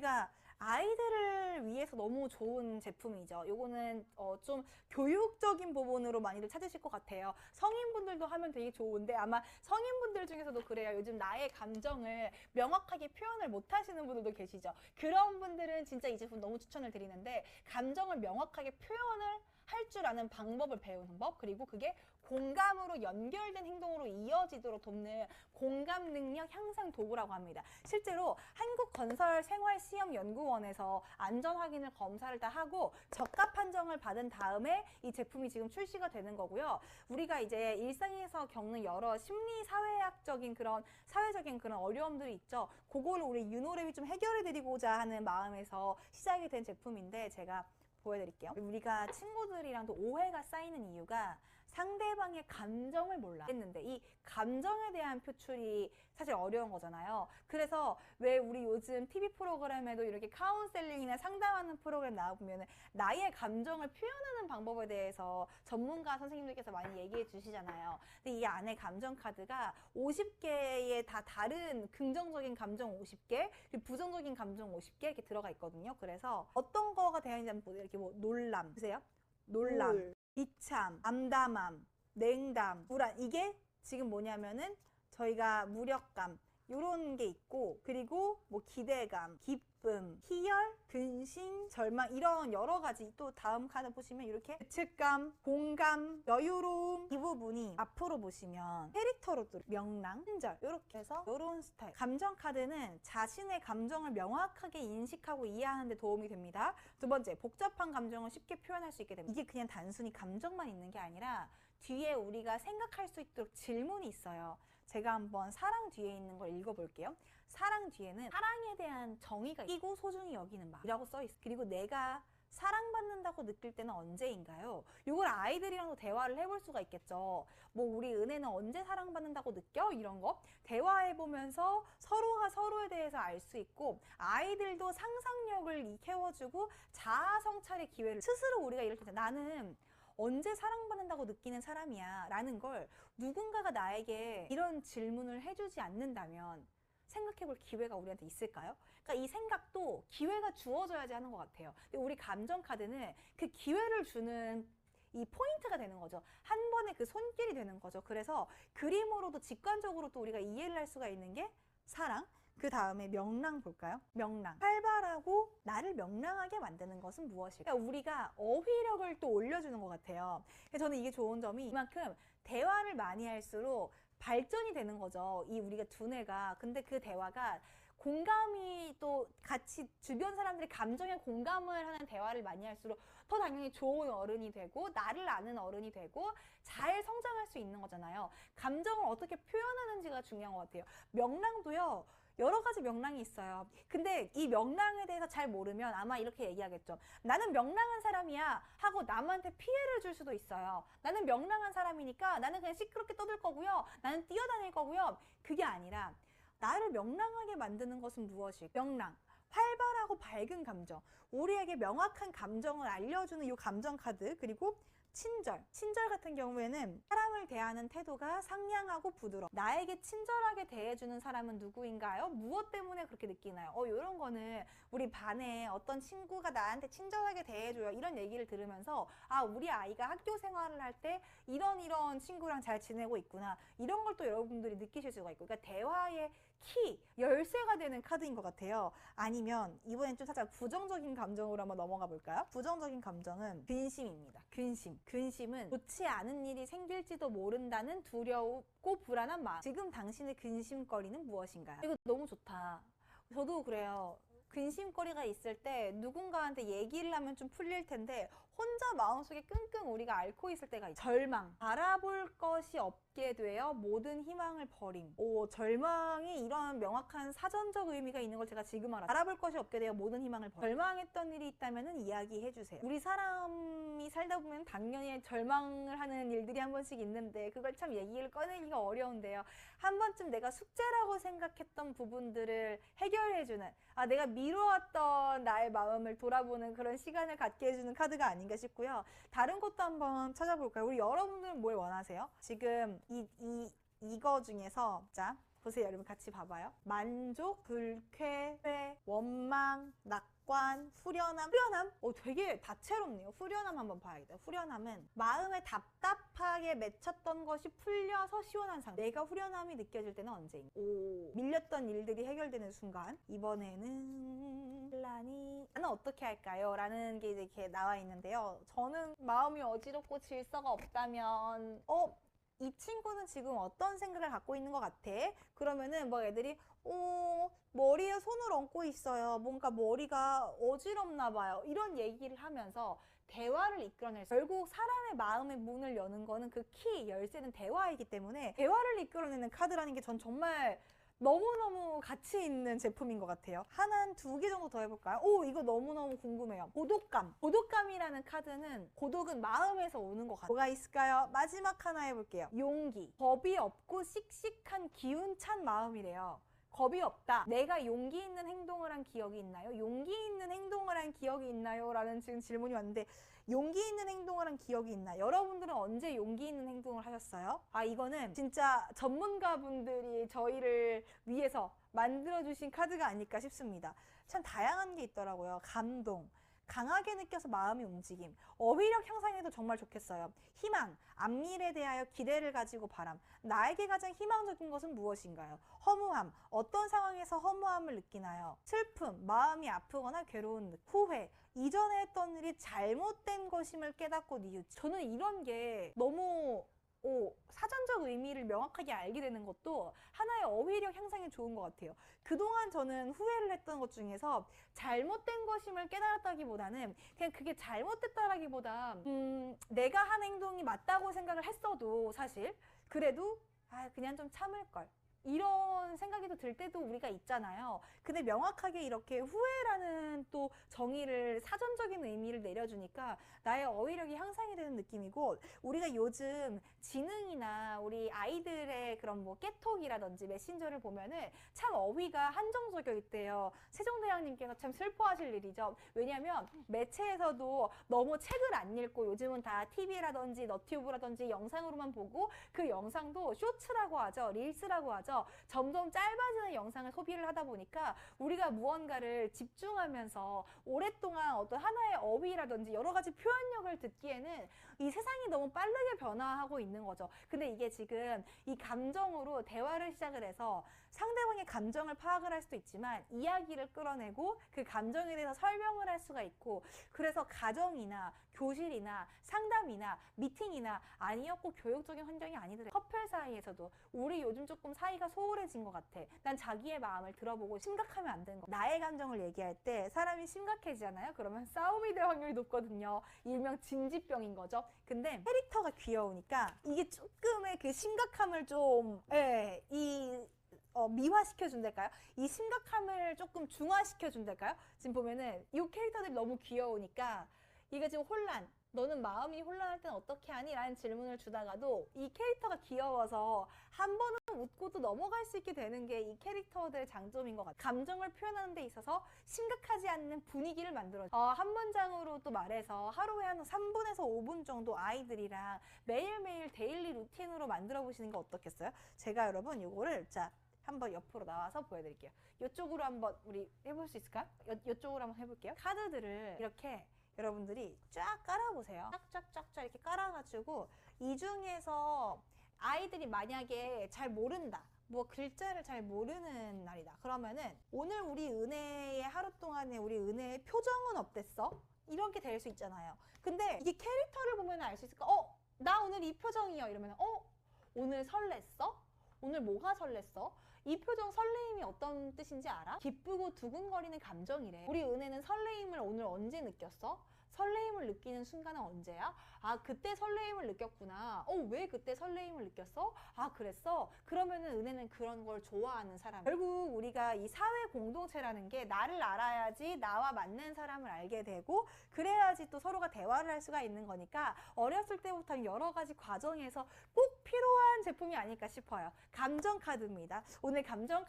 우리가 아이들을 위해서 너무 좋은 제품이죠. 요거는 좀 교육적인 부분으로 많이들 찾으실 것 같아요. 성인분들도 하면 되게 좋은데 아마 성인분들 중에서도 그래요. 요즘 나의 감정을 명확하게 표현을 못 하시는 분들도 계시죠. 그런 분들은 진짜 이 제품 너무 추천을 드리는데, 감정을 명확하게 표현을 할 줄 아는 방법을 배우는 법, 그리고 그게 공감으로 연결된 행동으로 이어지도록 돕는 공감 능력 향상 도구라고 합니다. 실제로 한국건설생활시험연구원에서 안전 확인을 검사를 다 하고 적합 판정을 받은 다음에 이 제품이 지금 출시가 되는 거고요. 우리가 이제 일상에서 겪는 여러 심리 사회학적인 그런 사회적인 그런 어려움들이 있죠. 그거를 우리 유노랩이 좀 해결해 드리고자 하는 마음에서 시작이 된 제품인데, 제가 보여드릴게요. 우리가 친구들이랑도 오해가 쌓이는 이유가 상대방의 감정을 몰라 했는데, 이 감정에 대한 표출이 사실 어려운 거잖아요. 그래서 왜 우리 요즘 TV 프로그램에도 이렇게 카운셀링이나 상담하는 프로그램 나와보면 나의 감정을 표현하는 방법에 대해서 전문가 선생님들께서 많이 얘기해 주시잖아요. 근데 이 안에 감정 카드가 50개의 다 다른 긍정적인 감정 50개, 그리고 부정적인 감정 50개 이렇게 들어가 있거든요. 그래서 어떤 거가 되어 있는지 한번 보세요. 이렇게 뭐 놀람, 보세요. 놀람, 비참, 암담함, 냉담, 불안. 이게 지금 뭐냐면은 저희가 무력감 요런 게 있고, 그리고 뭐 기대감, 기쁨, 희열, 근심, 절망, 이런 여러 가지. 또 다음 카드 보시면 이렇게 죄책감, 공감, 여유로움, 이 부분이 앞으로 보시면 캐릭터로 또 명랑, 친절, 이렇게 해서 이런 스타일. 감정 카드는 자신의 감정을 명확하게 인식하고 이해하는 데 도움이 됩니다. 두 번째, 복잡한 감정을 쉽게 표현할 수 있게 됩니다. 이게 그냥 단순히 감정만 있는 게 아니라 뒤에 우리가 생각할 수 있도록 질문이 있어요. 제가 한번 사랑 뒤에 있는 걸 읽어볼게요. 사랑 뒤에는 사랑에 대한 정의가 있고 소중히 여기는 마음이라고 써있어요. 그리고 내가 사랑받는다고 느낄 때는 언제인가요? 이걸 아이들이랑도 대화를 해볼 수가 있겠죠. 뭐 우리 은혜는 언제 사랑받는다고 느껴? 이런 거 대화해보면서 서로가 서로에 대해서 알 수 있고, 아이들도 상상력을 키워주고 자아 성찰의 기회를 스스로 우리가 이럴 때 나는 언제 사랑받는다고 느끼는 사람이야 라는 걸 누군가가 나에게 이런 질문을 해주지 않는다면 생각해볼 기회가 우리한테 있을까요? 그러니까 이 생각도 기회가 주어져야지 하는 것 같아요. 근데 우리 감정 카드는 그 기회를 주는 이 포인트가 되는 거죠. 한 번에 그 손길이 되는 거죠. 그래서 그림으로도 직관적으로 또 우리가 이해를 할 수가 있는 게 사랑, 그 다음에 명랑 볼까요? 명랑. 활발하고 나를 명랑하게 만드는 것은 무엇일까? 그러니까 우리가 어휘력을 또 올려주는 것 같아요. 그래서 저는 이게 좋은 점이 이만큼 대화를 많이 할수록 발전이 되는 거죠. 이 우리가 두뇌가. 근데 그 대화가 공감이 또 같이 주변 사람들의 감정에 공감을 하는 대화를 많이 할수록 더 당연히 좋은 어른이 되고 나를 아는 어른이 되고 잘 성장할 수 있는 거잖아요. 감정을 어떻게 표현하는지가 중요한 것 같아요. 명랑도요. 여러 가지 명랑이 있어요. 근데 이 명랑에 대해서 잘 모르면 아마 이렇게 얘기하겠죠. 나는 명랑한 사람이야 하고 남한테 피해를 줄 수도 있어요. 나는 명랑한 사람이니까 나는 그냥 시끄럽게 떠들 거고요. 나는 뛰어다닐 거고요. 그게 아니라 나를 명랑하게 만드는 것은 무엇일까? 명랑. 활발하고 밝은 감정. 우리에게 명확한 감정을 알려주는 이 감정 카드. 그리고 친절. 친절 같은 경우에는 사람을 대하는 태도가 상냥하고 부드러워. 나에게 친절하게 대해주는 사람은 누구인가요? 무엇 때문에 그렇게 느끼나요? 이런 거는 우리 반에 어떤 친구가 나한테 친절하게 대해줘요. 이런 얘기를 들으면서 아, 우리 아이가 학교 생활을 할 때 이런 친구랑 잘 지내고 있구나. 이런 걸 또 여러분들이 느끼실 수가 있고. 그러니까 대화의 키, 열쇠가 되는 카드인 것 같아요. 아니면 이번엔 좀 살짝 부정적인 감정으로 한번 넘어가 볼까요? 부정적인 감정은 근심입니다. 근심. 근심은 좋지 않은 일이 생길지도 모른다는 두렵고 불안한 마음. 지금 당신의 근심거리는 무엇인가요? 이거 너무 좋다. 저도 그래요. 근심거리가 있을 때 누군가한테 얘기를 하면 좀 풀릴 텐데 혼자 마음속에 끙끙 우리가 앓고 있을 때가 있죠. 절망. 바라볼 것이 없게 되어 모든 희망을 버림. 절망이 이런 명확한 사전적 의미가 있는 걸 제가 지금 알았어요. 바라볼 것이 없게 되어 모든 희망을 버림. 절망했던 일이 있다면 이야기해 주세요. 우리 사람이 살다 보면 당연히 절망을 하는 일들이 한 번씩 있는데 그걸 참 얘기를 꺼내기가 어려운데요. 한 번쯤 내가 숙제라고 생각했던 부분들을 해결해주는, 내가 미루었던 나의 마음을 돌아보는 그런 시간을 갖게 해주는 카드가 아닌가 싶고요. 다른 것도 한번 찾아볼까요? 우리 여러분들은 뭘 원하세요? 지금 이거 중에서 자, 보세요. 여러분 같이 봐봐요. 만족, 불쾌, 회, 원망, 낙관, 후련함. 되게 다채롭네요. 후련함 한번 봐야겠다. 후련함은 마음에 답답하게 맺혔던 것이 풀려서 시원한 상태. 내가 후련함이 느껴질 때는 언제인가? 밀렸던 일들이 해결되는 순간. 이번에는 혼란이 나는 어떻게 할까요? 라는 게 이렇게 나와 있는데요. 저는 마음이 어지럽고 질서가 없다면 이 친구는 지금 어떤 생각을 갖고 있는 것 같아? 그러면은 뭐 애들이 머리에 손을 얹고 있어요. 뭔가 머리가 어지럽나 봐요. 이런 얘기를 하면서 대화를 이끌어낼 수 결국 사람의 마음의 문을 여는 거는 그 키, 열쇠는 대화이기 때문에 대화를 이끌어내는 카드라는 게 전 정말 너무너무 가치 있는 제품인 것 같아요. 하나, 두 개 정도 더 해볼까요? 이거 너무너무 궁금해요. 고독감. 고독감이라는 카드는 고독은 마음에서 오는 것 같아요. 뭐가 있을까요? 마지막 하나 해볼게요. 용기. 겁이 없고 씩씩한 기운찬 마음이래요. 겁이 없다. 내가 용기 있는 행동을 한 기억이 있나요? 용기 있는 행동을 한 기억이 있나요? 라는 지금 질문이 왔는데 용기 있는 행동을 한 기억이 있나? 여러분들은 언제 용기 있는 행동을 하셨어요? 이거는 진짜 전문가분들이 저희를 위해서 만들어주신 카드가 아닐까 싶습니다. 참 다양한 게 있더라고요. 감동, 강하게 느껴서 마음이 움직임, 어휘력 향상에도 정말 좋겠어요. 희망, 앞미래에 대하여 기대를 가지고 바람, 나에게 가장 희망적인 것은 무엇인가요? 허무함, 어떤 상황에서 허무함을 느끼나요? 슬픔, 마음이 아프거나 괴로운 느낌. 후회, 이전에 했던 일이 잘못된 것임을 깨닫고 뉘우치. 저는 이런 게 너무 사전적 의미를 명확하게 알게 되는 것도 하나의 어휘력 향상에 좋은 것 같아요. 그동안 저는 후회를 했던 것 중에서 잘못된 것임을 깨달았다기보다는 그냥 그게 잘못됐다라기보다 내가 한 행동이 맞다고 생각을 했어도 사실 그래도 그냥 좀 참을걸. 이런 생각이 들 때도 우리가 있잖아요. 근데 명확하게 이렇게 후회라는 또 정의를 사전적인 의미를 내려주니까 나의 어휘력이 향상이 되는 느낌이고 우리가 요즘 지능이나 우리 아이들의 그런 뭐 깨톡이라든지 메신저를 보면은 참 어휘가 한정적이 있대요. 세종대왕님께서 참 슬퍼하실 일이죠. 왜냐하면 매체에서도 너무 책을 안 읽고 요즘은 다 TV라든지 너튜브라든지 영상으로만 보고 그 영상도 쇼츠라고 하죠. 릴스라고 하죠. 점점 짧아지는 영상을 소비를 하다 보니까 우리가 무언가를 집중하면서 오랫동안 어떤 하나의 어휘라든지 여러 가지 표현력을 듣기에는 이 세상이 너무 빠르게 변화하고 있는 거죠. 근데 이게 지금 이 감정으로 대화를 시작을 해서 상대방의 감정을 파악을 할 수도 있지만 이야기를 끌어내고 그 감정에 대해서 설명을 할 수가 있고 그래서 가정이나 교실이나 상담이나 미팅이나 아니었고 교육적인 환경이 아니더라도 커플 사이에서도 우리 요즘 조금 사이가 소홀해진 것 같아. 난 자기의 마음을 들어보고 심각하면 안 되는 거. 나의 감정을 얘기할 때 사람이 심각해지잖아요. 그러면 싸움이 될 확률이 높거든요. 일명 진지병인 거죠. 근데 캐릭터가 귀여우니까 이게 조금의 그 심각함을 좀 미화시켜준달까요? 이 심각함을 조금 중화시켜준달까요? 지금 보면은 이 캐릭터들이 너무 귀여우니까 이게 지금 혼란, 너는 마음이 혼란할 땐 어떻게 하니? 라는 질문을 주다가도 이 캐릭터가 귀여워서 한 번은 웃고도 넘어갈 수 있게 되는 게 이 캐릭터들의 장점인 것 같아요. 감정을 표현하는 데 있어서 심각하지 않는 분위기를 만들어줘요. 한 문장으로 또 말해서 하루에 한 3분에서 5분 정도 아이들이랑 매일매일 데일리 루틴으로 만들어 보시는 거 어떻겠어요? 제가 여러분 이거를 한번 옆으로 나와서 보여드릴게요. 이쪽으로 한번 우리 해볼 수 있을까요? 이쪽으로 한번 해볼게요. 카드들을 이렇게 여러분들이 쫙 깔아보세요. 쫙쫙쫙쫙 이렇게 깔아가지고 이 중에서 아이들이 만약에 잘 모른다. 뭐 글자를 잘 모르는 날이다. 그러면은 오늘 우리 은혜의 하루 동안에 우리 은혜의 표정은 어땠어? 이렇게 될 수 있잖아요. 근데 이게 캐릭터를 보면 알 수 있을까? 나 오늘 이 표정이요. 이러면 오늘 설렜어? 오늘 뭐가 설렜어? 이 표정 설레임이 어떤 뜻인지 알아? 기쁘고 두근거리는 감정이래. 우리 은혜는 설레임을 오늘 언제 느꼈어? 설레임을 느끼는 순간은 언제야? 그때 설레임을 느꼈구나. 왜 그때 설레임을 느꼈어? 그랬어? 그러면은 은혜는 그런 걸 좋아하는 사람. 결국 우리가 이 사회 공동체라는 게 나를 알아야지 나와 맞는 사람을 알게 되고 그래야지 또 서로가 대화를 할 수가 있는 거니까 어렸을 때부터 여러 가지 과정에서 꼭 필요한 제품이 아닐까 싶어요. 감정 카드입니다. 오늘 감정